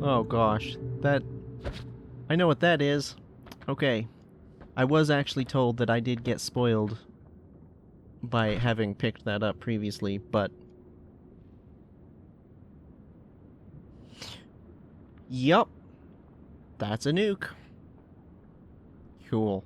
Oh gosh, that... I know what that is. Okay. I was actually told that I did get spoiled by having picked that up previously, but... Yup. That's a nuke. Cool.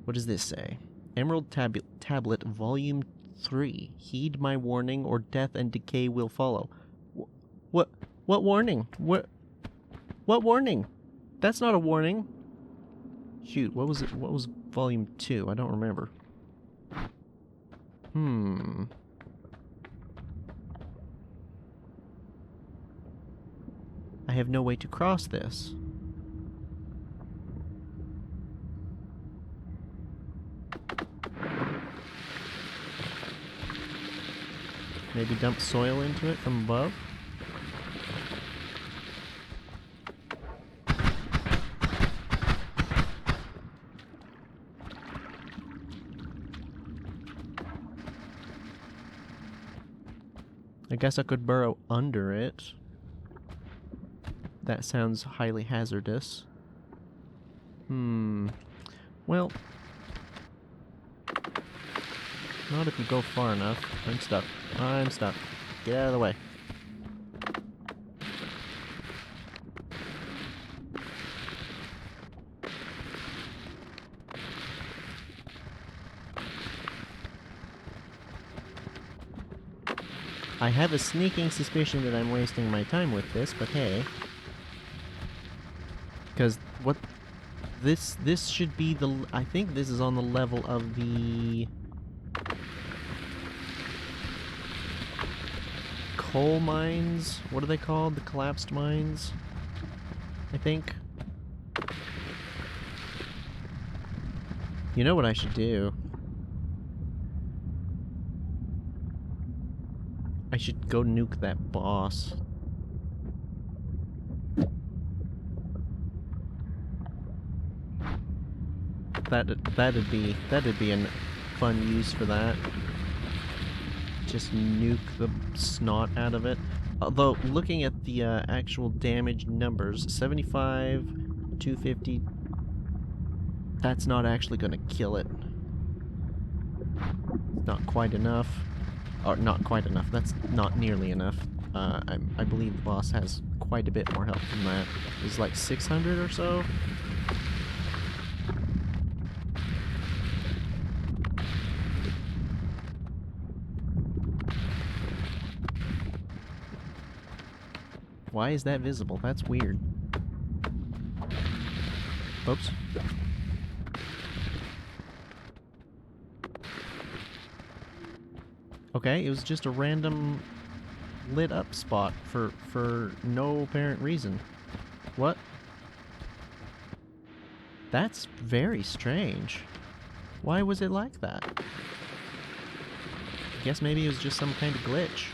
What does this say? Emerald Tablet Volume 3. Heed my warning or death and decay will follow. What? What warning? What warning? That's not a warning. Shoot, what was it? What was Volume 2? I don't remember. I have no way to cross this. Maybe dump soil into it from above? I guess I could burrow under it. That sounds highly hazardous. Well... not if you go far enough. I'm stuck. I'm stuck. Get out of the way. I have a sneaking suspicion that I'm wasting my time with this, but hey. Because what... This should be the... I think this is on the level of the... coal mines? What are they called? The collapsed mines? I think. You know what I should do? I should go nuke that boss. That'd be a fun use for that. Just nuke the snot out of it. Although, looking at the actual damage numbers, 75, 250, that's not actually going to kill it. Not quite enough. Or, not quite enough. That's not nearly enough. I believe the boss has quite a bit more health than that. It's like 600 or so. Why is that visible? That's weird. Oops. Okay, it was just a random lit up spot for no apparent reason. What? That's very strange. Why was it like that? I guess maybe it was just some kind of glitch.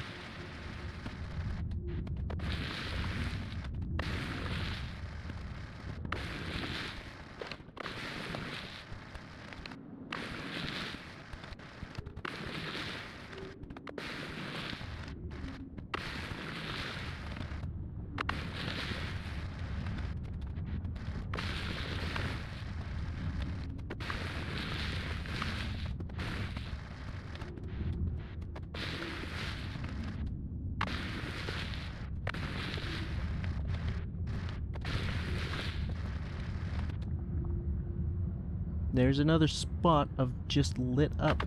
There's another spot of just lit up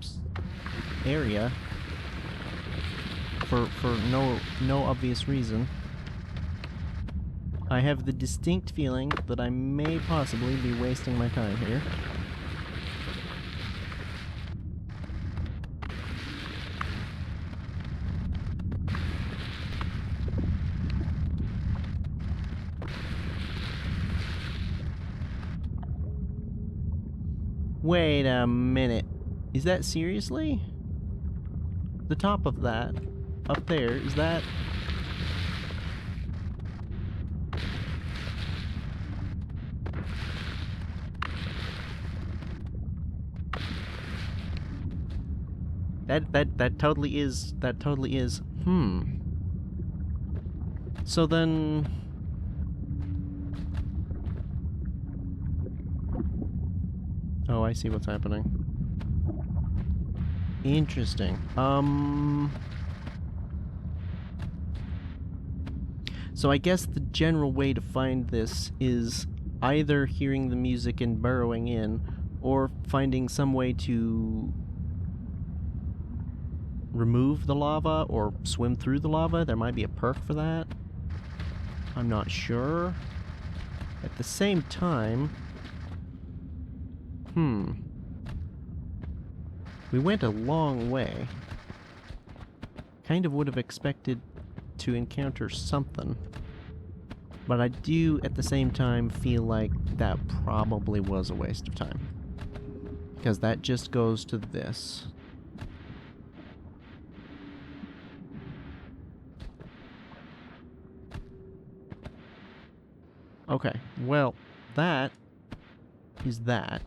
area for no obvious reason. I have the distinct feeling that I may possibly be wasting my time here. Wait a minute. Is that seriously? The top of that, up there, is that... That totally is. That totally is. So then. Oh, I see what's happening. Interesting. So I guess the general way to find this is either hearing the music and burrowing in, or finding some way to remove the lava or swim through the lava. There might be a perk for that. I'm not sure. At the same time... We went a long way. Kind of would have expected to encounter something. But I do, at the same time, feel like that probably was a waste of time. Because that just goes to this. Okay, well, that is that.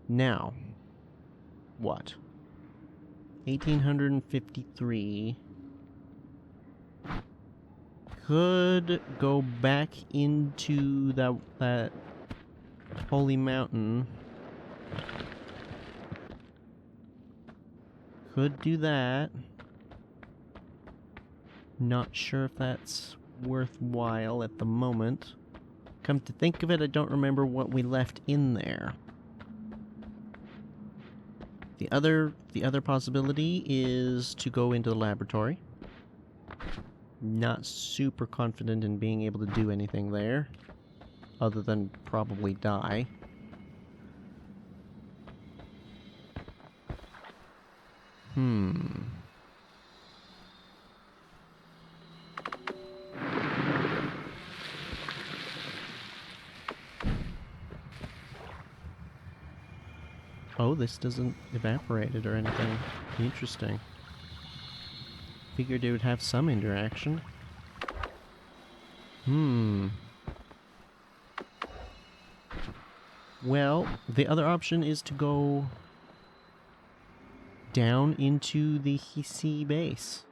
Now, what? 1853. Could go back into that holy mountain. Could do that. Not sure if that's worthwhile at the moment. Come to think of it, I don't remember what we left in there. The other possibility is to go into the laboratory. Not super confident in being able to do anything there, other than probably die. Oh, this doesn't evaporate it or anything. Interesting. Figured it would have some interaction. Well, the other option is to go down into the sea base.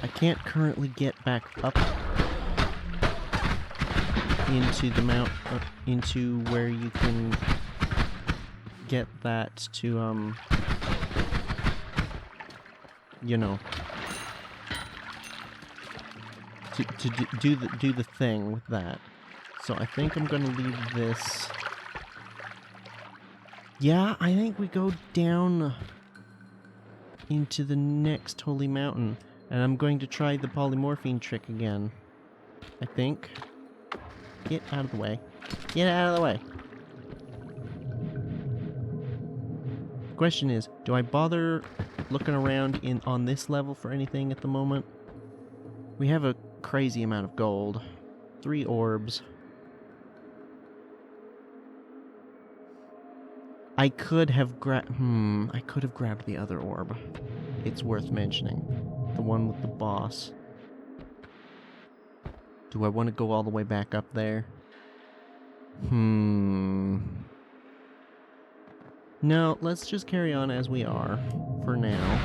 I can't currently get back up into the into where you can get that to, you know, to do the thing with that. So I think I'm gonna leave this. Yeah, I think we go down into the next holy mountain. And I'm going to try the polymorphine trick again. I think. Get out of the way. Get out of the way. The question is, do I bother looking around on this level for anything at the moment? We have a crazy amount of gold. 3 orbs. I could have grabbed the other orb. It's worth mentioning. The one with the boss. Do I want to go all the way back up there? No, let's just carry on as we are for now.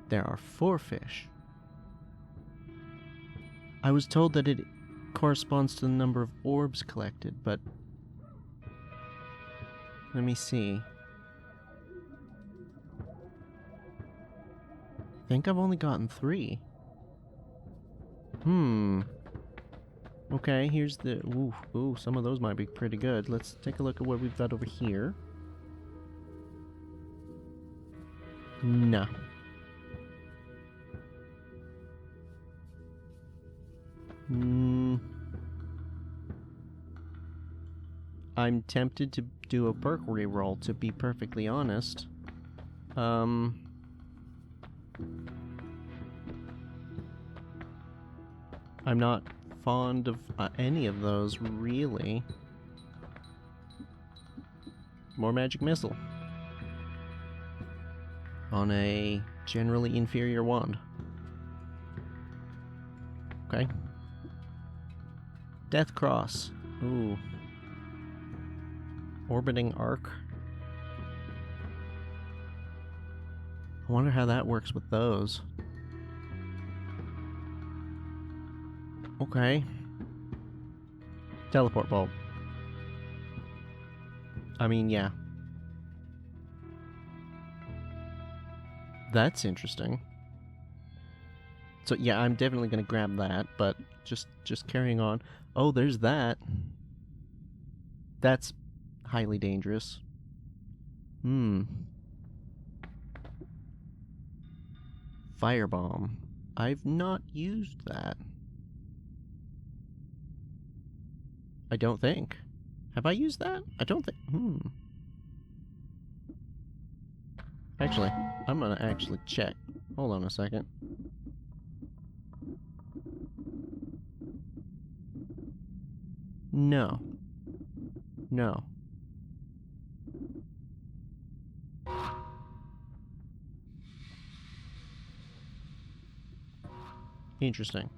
There are 4 fish. I was told that it corresponds to the number of orbs collected, but let me see. think I've only gotten 3. Okay, here's the... Ooh, some of those might be pretty good. Let's take a look at what we've got over here. No. I'm tempted to do a perk reroll, to be perfectly honest. I'm not fond of any of those, really. More magic missile. On a generally inferior wand. Okay. Death Cross. Ooh. Orbiting Arc. I wonder how that works with those. Okay. Teleport Bulb. I mean, yeah. That's interesting. So yeah, I'm definitely gonna grab that, but just carrying on. Oh, there's that. That's highly dangerous. Firebomb. I've not used that. I don't think. Have I used that? I don't think... Actually, I'm gonna actually check. Hold on a second. No. No. Interesting.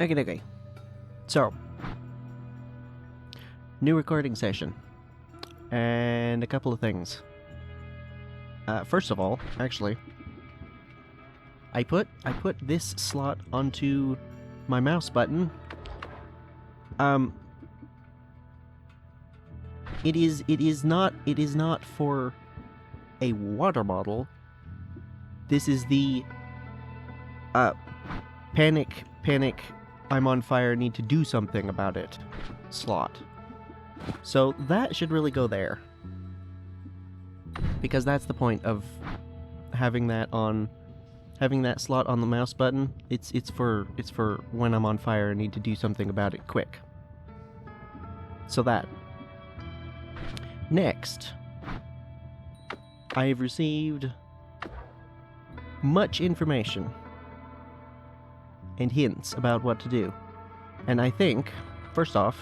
Okay. So, new recording session. And a couple of things. First of all, actually, I put this slot onto my mouse button. It is not for a water bottle. This is the panic, I'm on fire, need to do something about it slot. So that should really go there. Because that's the point of having that slot on the mouse button. It's for when I'm on fire and need to do something about it quick. So that. Next, I have received much information and hints about what to do. And I think, first off,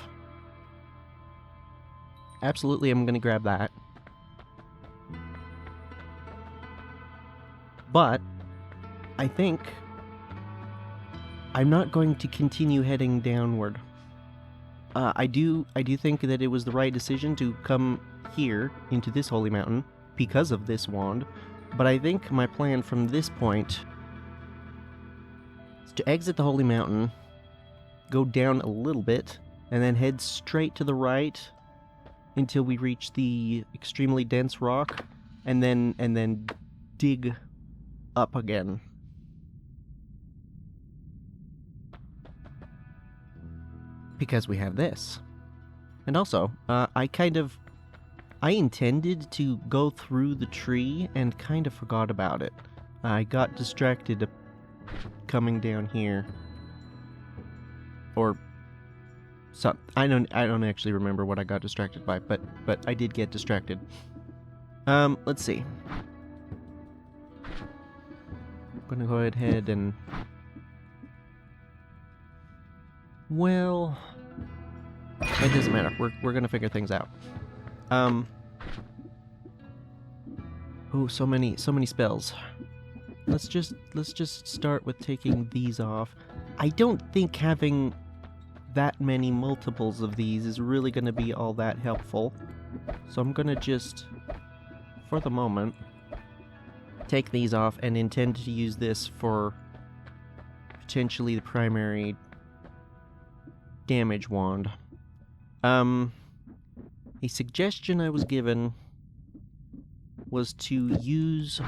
absolutely I'm going to grab that. But I think I'm not going to continue heading downward. I do think that it was the right decision to come here into this holy mountain because of this wand, but I think my plan from this point is to exit the holy mountain, go down a little bit, and then head straight to the right until we reach the extremely dense rock, and then dig up again. Because we have this. And also, I intended to go through the tree and kind of forgot about it. I got distracted coming down here. Or I don't actually remember what I got distracted by, but I did get distracted. Let's see. I'm gonna go ahead and... Well... It doesn't matter. We're gonna figure things out. Oh, so many spells. Let's just start with taking these off. I don't think having that many multiples of these is really gonna be all that helpful. So I'm gonna just, for the moment, take these off and intend to use this for potentially the primary damage wand. A suggestion I was given was to use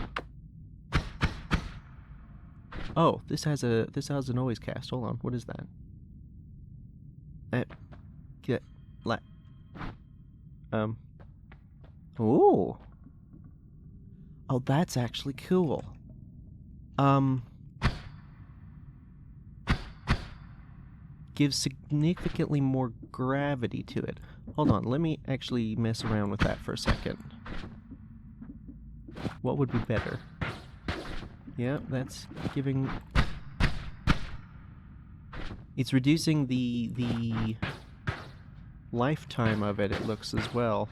Oh, this has an always cast. Hold on, what is that? Get la. Ooh. Oh, that's actually cool. Gives significantly more gravity to it. Hold on, let me actually mess around with that for a second. What would be better? Yeah, that's giving... It's reducing the lifetime of it, it looks, as well.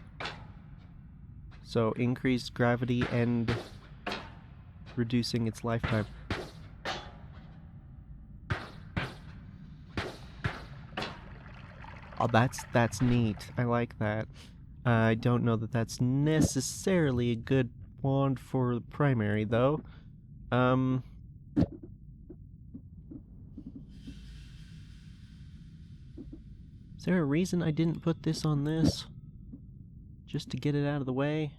So increased gravity and reducing its lifetime. Oh, that's neat. I like that. I don't know that that's necessarily a good wand for the primary, though. Is there a reason I didn't put this on this? Just to get it out of the way?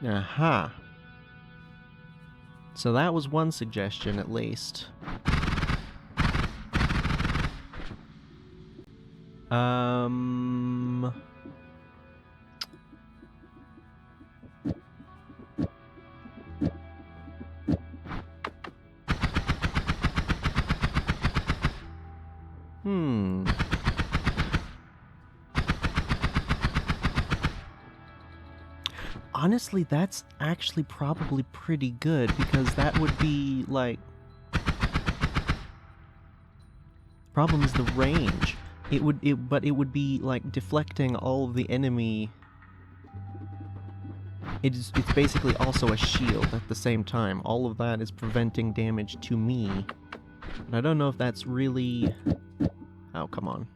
Aha. So that was one suggestion, at least. Honestly, that's actually probably pretty good, because that would be, like... Problem is the range. But it would be, like, deflecting all of the enemy... It's basically also a shield at the same time. All of that is preventing damage to me. And I don't know if that's really... Oh, come on.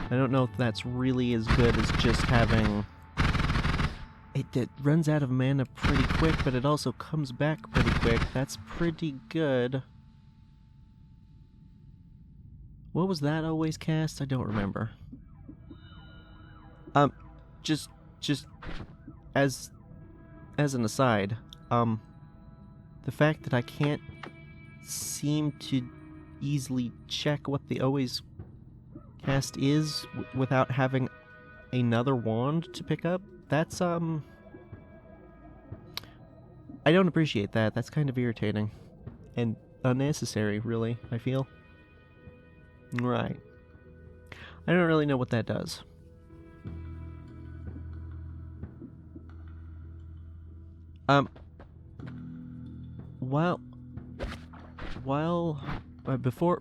I don't know if that's really as good as just having... It runs out of mana pretty quick, but it also comes back pretty quick. That's pretty good. What was that always cast? I don't remember. Just as an aside, the fact that I can't seem to easily check what the always cast is without having another wand to pick up, that's, I don't appreciate that. That's kind of irritating. And unnecessary, really, I feel. Right. I don't really know what that does.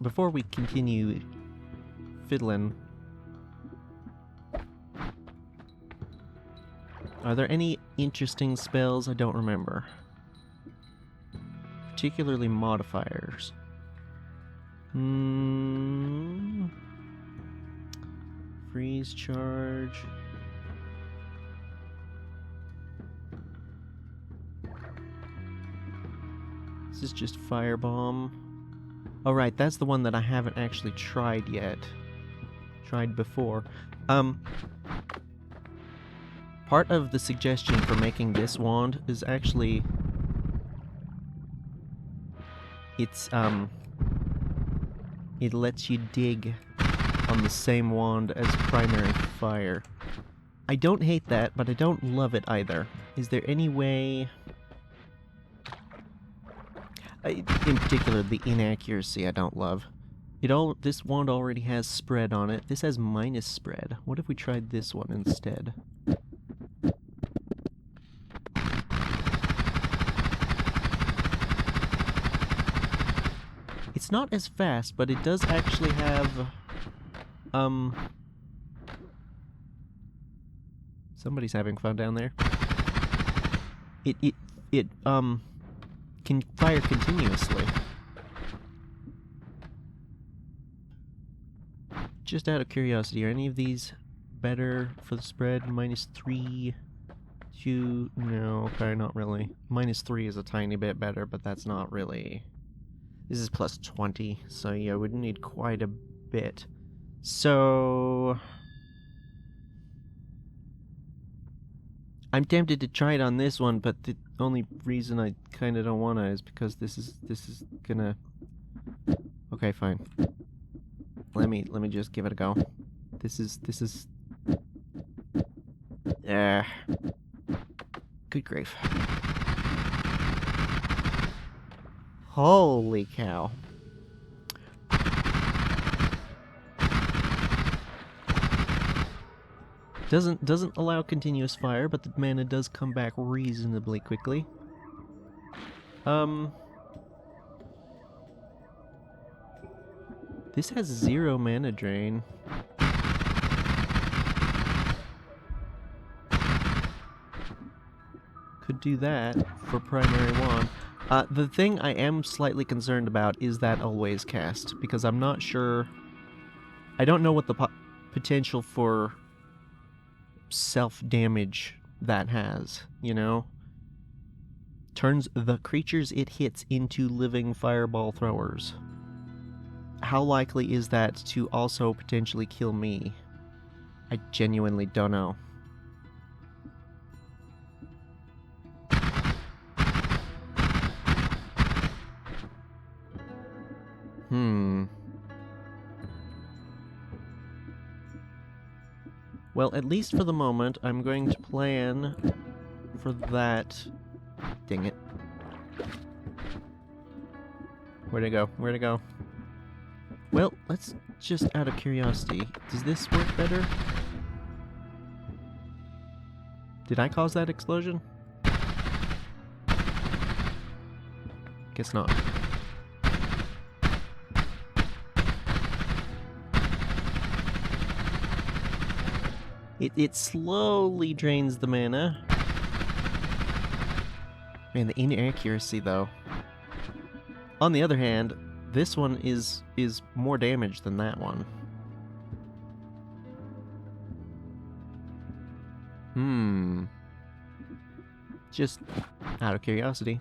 Before we continue fiddling, are there any interesting spells I don't remember? Particularly modifiers. Freeze charge. This is just Firebomb. Oh right, that's the one that I haven't actually tried yet. Tried before. Part of the suggestion for making this wand is actually... It's, it lets you dig on the same wand as primary fire. I don't hate that, but I don't love it either. Is there any way... in particular, the inaccuracy I don't love. This wand already has spread on it. This has minus spread. What if we tried this one instead? It's not as fast, but it does actually have, somebody's having fun down there. It can fire continuously. Just out of curiosity, are any of these better for the spread? -3 2... No, okay, not really. -3 is a tiny bit better, but that's not really... This is plus 20, so yeah, we'd need quite a bit. So... I'm tempted to try it on this one, but the only reason I kind of don't want to is because this is gonna... Okay, fine. Let me just give it a go. This is... Good grief. Holy cow. Doesn't allow continuous fire, but the mana does come back reasonably quickly. This has 0 mana drain. Could do that for primary one. The thing I am slightly concerned about is that always cast, because I'm not sure... I don't know what the potential for self-damage that has, you know? Turns the creatures it hits into living fireball throwers. How likely is that to also potentially kill me? I genuinely don't know. Well, at least for the moment, I'm going to plan for that. Dang it. Where'd it go? Where'd it go? Well, let's just out of curiosity. Does this work better? Did I cause that explosion? Guess not. It slowly drains the mana. Man, the inaccuracy though. On the other hand, this one is more damage than that one. Just out of curiosity.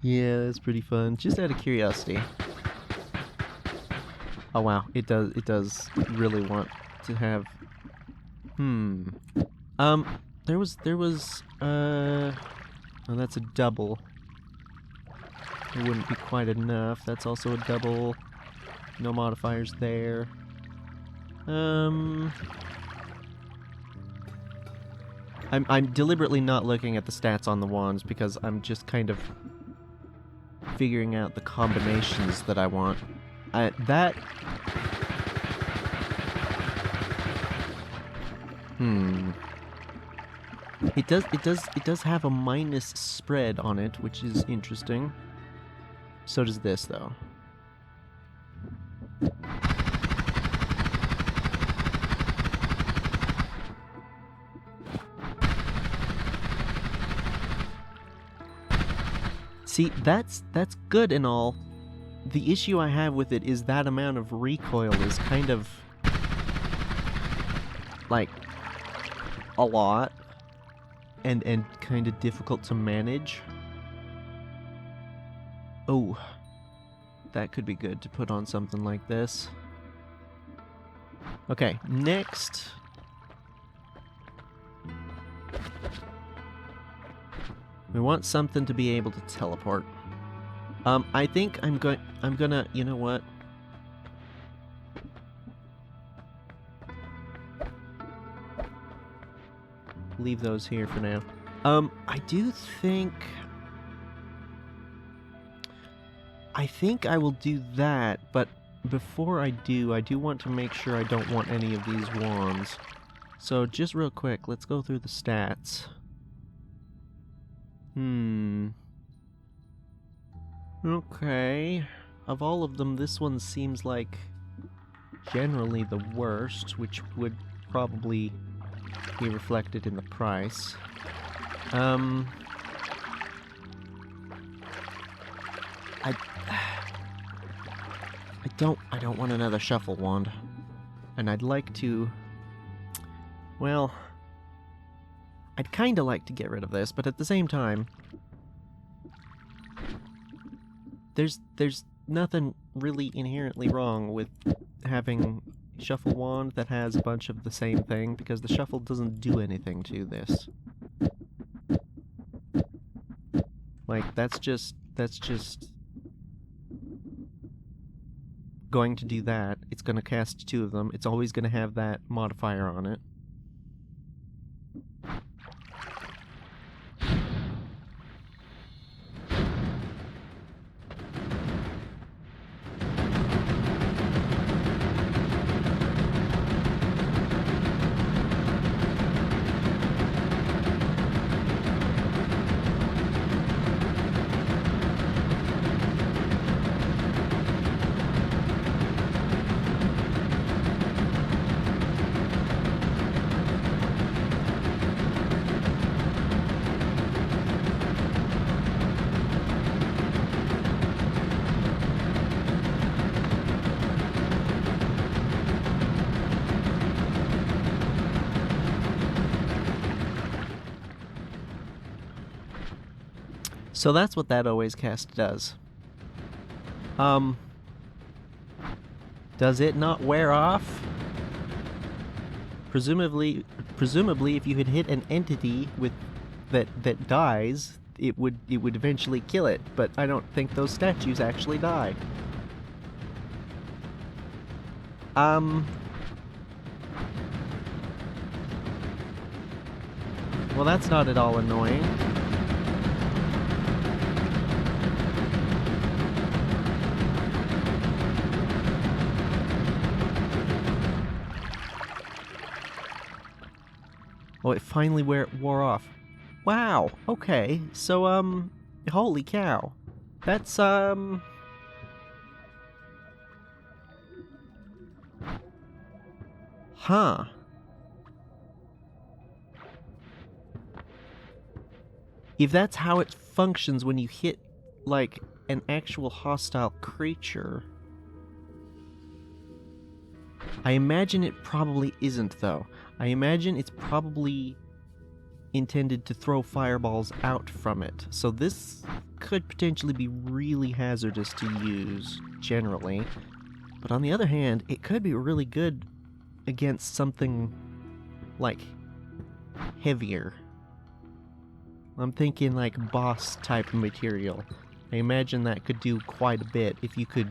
Yeah, that's pretty fun. Just out of curiosity. Oh wow, it does really want to have... There was, oh, that's a double. It wouldn't be quite enough. That's also a double. No modifiers there. I'm deliberately not looking at the stats on the wands because I'm just kind of figuring out the combinations that I want. That... It does have a minus spread on it, which is interesting. So does this, though. See, that's good and all. The issue I have with it is that amount of recoil is kind of... like... a lot. And kind of difficult to manage. Oh. That could be good to put on something like this. Okay, next... we want something to be able to teleport. I think I'm gonna, you know what? Leave those here for now. I think I will do that, but before I do want to make sure I don't want any of these wands. So just real quick, let's go through the stats. Okay. Of all of them, this one seems like generally the worst, which would probably be reflected in the price. don't want another shuffle wand. And I'd like to... Well... I'd kinda like to get rid of this, but at the same time... There's nothing really inherently wrong with having a shuffle wand that has a bunch of the same thing, because the shuffle doesn't do anything to this. Like, that's just going to do that. It's going to cast 2 of them. It's always going to have that modifier on it. So that's what that always cast does. Does it not wear off? Presumably if you had hit an entity with that dies, it would eventually kill it, but I don't think those statues actually die. Well, that's not at all annoying. Oh, it finally wore off. Wow, okay. So, holy cow. That's, Huh. If that's how it functions when you hit, like, an actual hostile creature... I imagine it probably isn't, though. I imagine it's probably intended to throw fireballs out from it. So this could potentially be really hazardous to use, generally. But on the other hand, it could be really good against something, like, heavier. I'm thinking, like, boss-type material. I imagine that could do quite a bit if you could,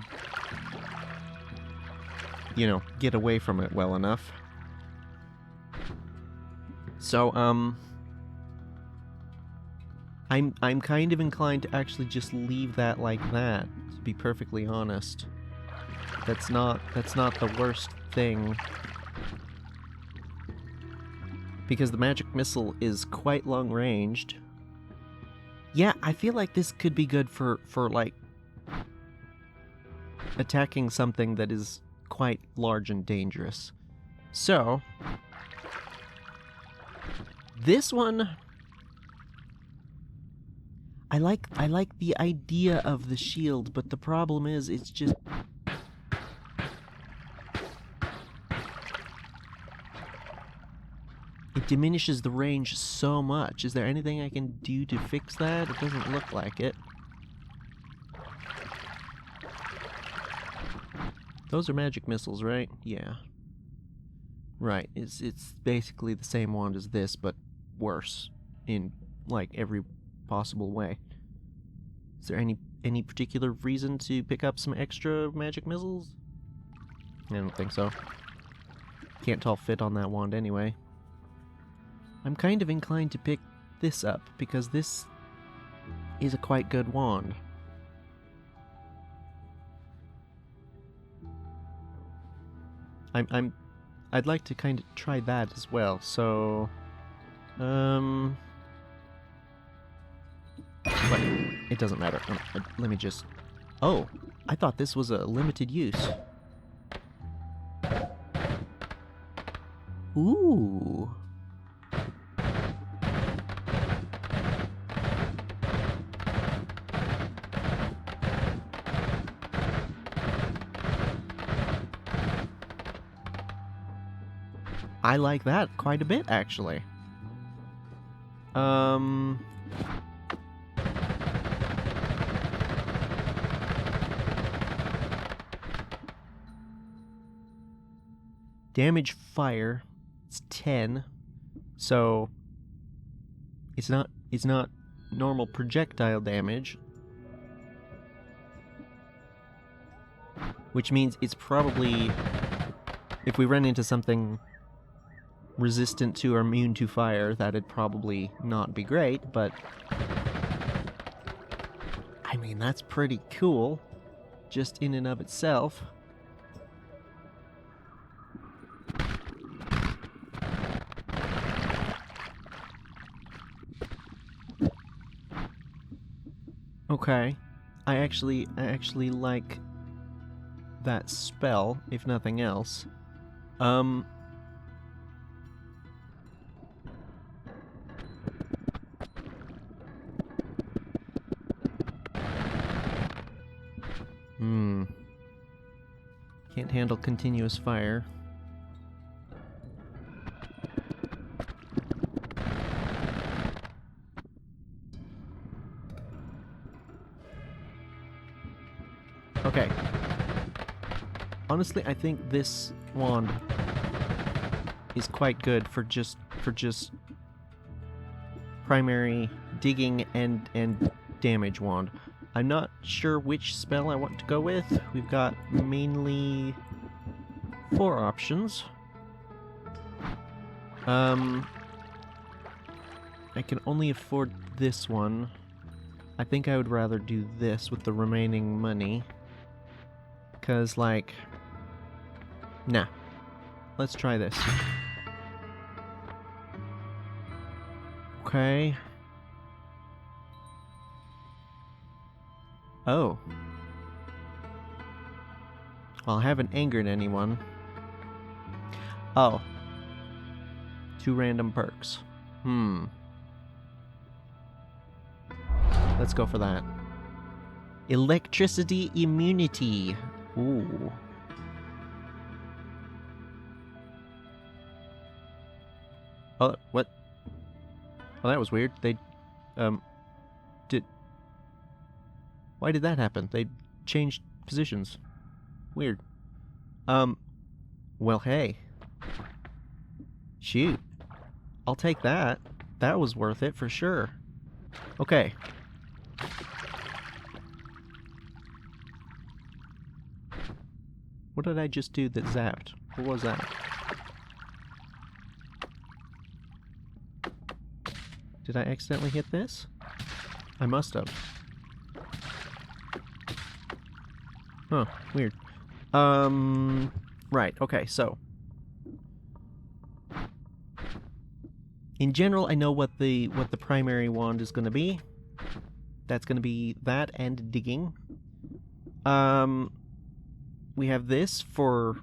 you know, get away from it well enough. So, I'm kind of inclined to actually just leave that like that, to be perfectly honest. That's not the worst thing. Because the magic missile is quite long-ranged. Yeah, I feel like this could be good for like, attacking something that is quite large and dangerous. So, this one, I like the idea of the shield, but the problem is it's just... It diminishes the range so much. Is there anything I can do to fix that? It doesn't look like it. Those are magic missiles, right? Yeah. Right, it's basically the same wand as this, but worse in, like, every possible way. Is there any particular reason to pick up some extra magic missiles? I don't think so. Can't all fit on that wand anyway. I'm kind of inclined to pick this up, because this is a quite good wand. I'd like to kind of try that as well, so... But it doesn't matter. Let me just... Oh! I thought this was a limited use. Ooh! I like that quite a bit, actually. Damage fire, it's 10. So it's not normal projectile damage. Which means it's probably, if we run into something resistant to or immune to fire, that'd probably not be great, but I mean, that's pretty cool, just in and of itself. Okay, I actually like that spell, if nothing else. Can't handle continuous fire. Okay. Honestly, I think this wand is quite good for just primary digging and damage wand. I'm not sure which spell I want to go with. We've got mainly 4 options. I can only afford this one. I think I would rather do this with the remaining money. 'Cause, like... Nah. Let's try this. Okay. Oh. Well, I haven't angered anyone. Oh. 2 random perks. Let's go for that. Electricity immunity. Ooh. Oh, what? Oh, that was weird. They, did... Why did that happen? They changed positions. Weird. Well, hey. Shoot. I'll take that. That was worth it for sure. Okay. What did I just do that zapped? What was that? Did I accidentally hit this? I must have. Huh, weird. Right, okay, so. In general, I know what the primary wand is gonna be. That's gonna be that and digging. We have this for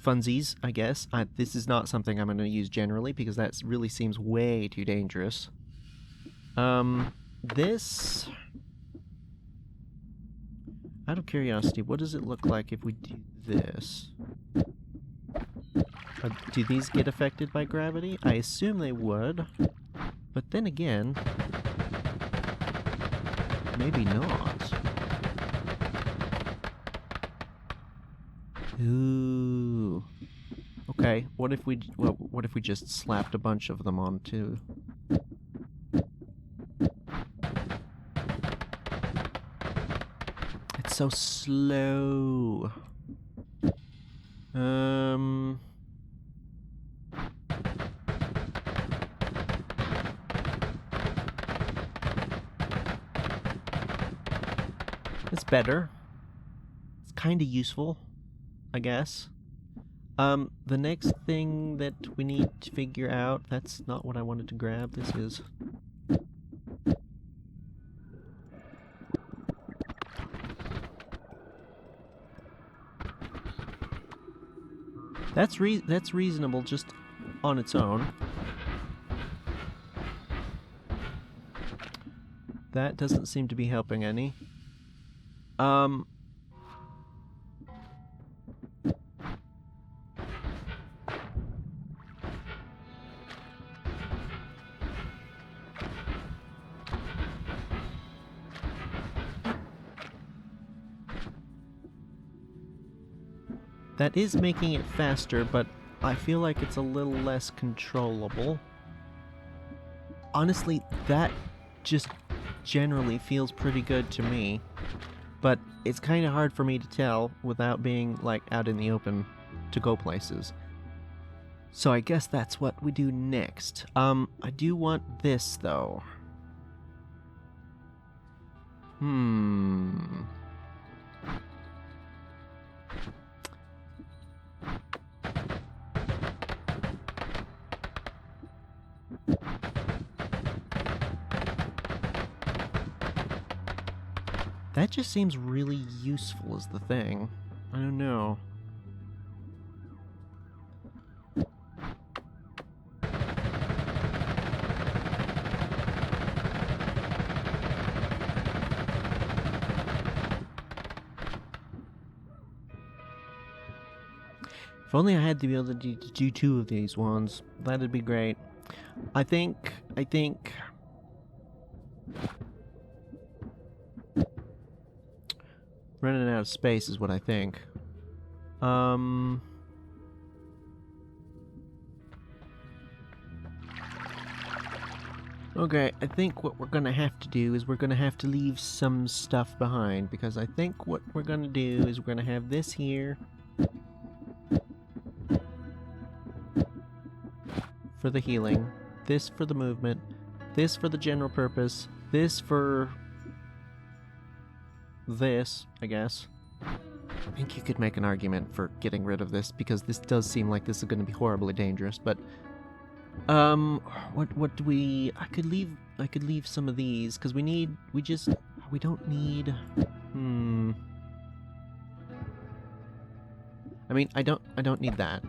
funsies, I guess. This is not something I'm going to use generally because that really seems way too dangerous. This... Out of curiosity, what does it look like if we do this? Do these get affected by gravity? I assume they would. But then again... maybe not. Ooh. Okay, what if we just slapped a bunch of them on too? It's so slow. It's better. It's kind of useful, I guess. The next thing that we need to figure out, that's not what I wanted to grab, this is... That's reasonable just on its own. That doesn't seem to be helping any. That is making it faster, but I feel like it's a little less controllable. Honestly, that just generally feels pretty good to me. But it's kind of hard for me to tell without being, like, out in the open to go places. So I guess that's what we do next. I do want this, though. That just seems really useful is the thing. I don't know. If only I had the ability to do 2 of these ones, that'd be great. I think... running out of space is what I think. Okay, I think what we're gonna have to do is we're gonna have to leave some stuff behind, because I think what we're gonna do is we're gonna have this here for the healing, this for the movement, this for the general purpose, this for this, I guess. I think you could make an argument for getting rid of this, because this does seem like this is going to be horribly dangerous, but what do we... I could leave some of these, because we don't need... I mean, I don't need that.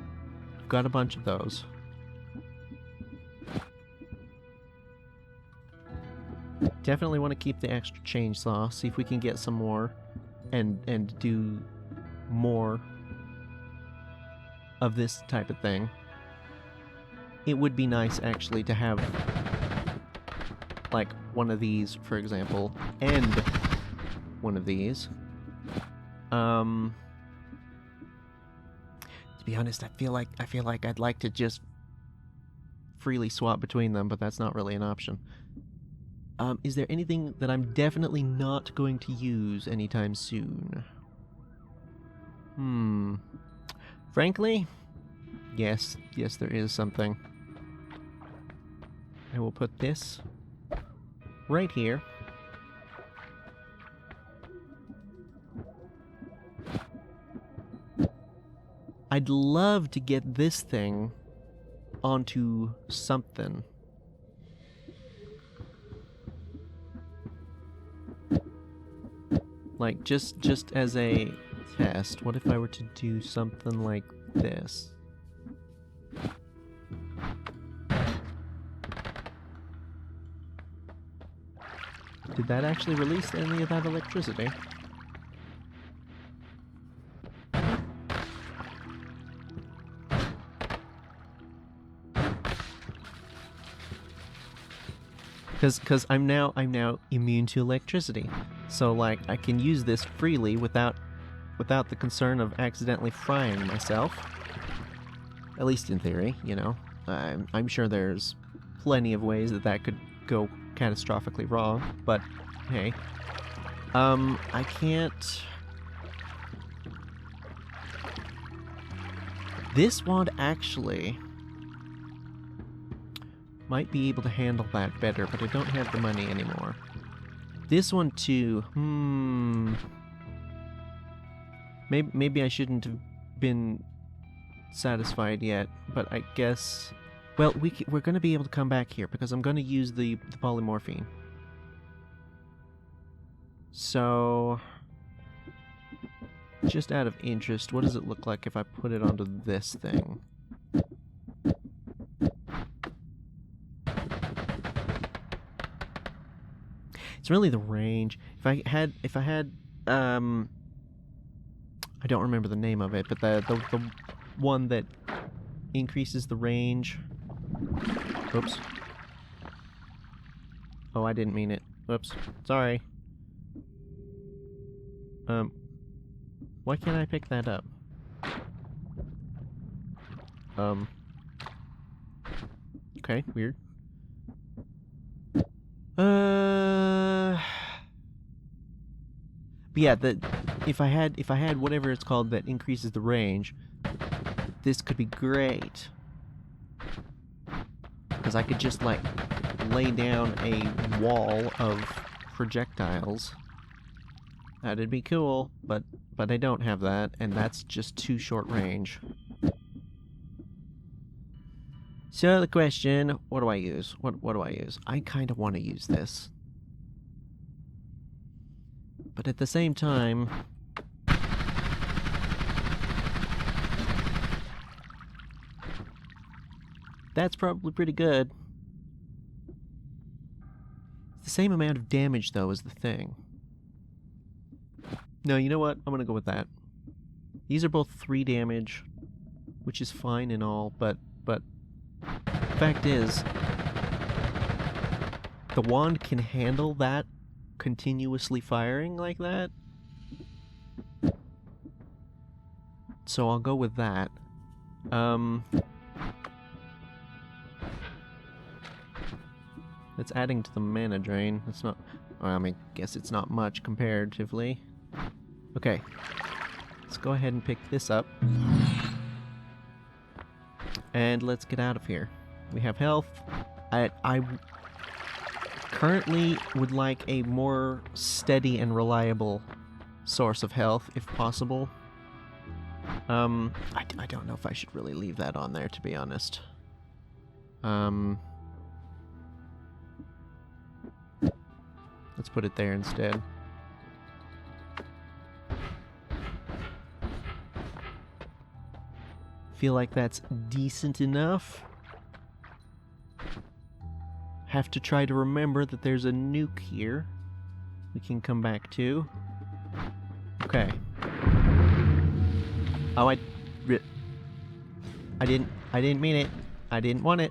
I've got a bunch of those. Definitely want to keep the extra chainsaw, see if we can get some more, and do more of this type of thing. It would be nice, actually, to have, like, one of these, for example, and one of these. To be honest, I feel like I'd like to just freely swap between them, but that's not really an option. Is there anything that I'm definitely not going to use anytime soon? Frankly, yes, there is something. I will put this right here. I'd love to get this thing onto something. Like, just as a test, what if I were to do something like this? Did that actually release any of that electricity? Because I'm now immune to electricity, so like I can use this freely without the concern of accidentally frying myself. At least in theory, you know. I'm sure there's plenty of ways that could go catastrophically wrong, but hey, I can't. This wand actually might be able to handle that better, but I don't have the money anymore. This one too, Maybe I shouldn't have been satisfied yet, but I guess... Well, we're going to be able to come back here, because I'm going to use the polymorphine. So... just out of interest, what does it look like if I put it onto this thing? It's really the range. If I had I don't remember the name of it, but the one that increases the range. Oops. Oh, I didn't mean it. Whoops. Sorry. Why can't I pick that up? Okay, weird. But yeah, if I had whatever it's called that increases the range, this could be great. Because I could just like lay down a wall of projectiles. That'd be cool, but I don't have that, and that's just too short range. So the question, what do I use? What do I use? I kind of want to use this. But at the same time, that's probably pretty good. It's the same amount of damage, though, as the thing. No, you know what? I'm gonna go with that. These are both 3 damage, which is fine and all, but fact is, the wand can handle that continuously firing like that. So I'll go with that. That's adding to the mana drain. It's not... Well, I mean, guess it's not much comparatively. Okay. Let's go ahead and pick this up. And let's get out of here. We have health. I currently would like a more steady and reliable source of health, if possible. I don't know if I should really leave that on there, to be honest. Let's put it there instead. Feel like that's decent enough. Have to try to remember that there's a nuke here we can come back to. Okay. Oh, I didn't mean it. I didn't want it.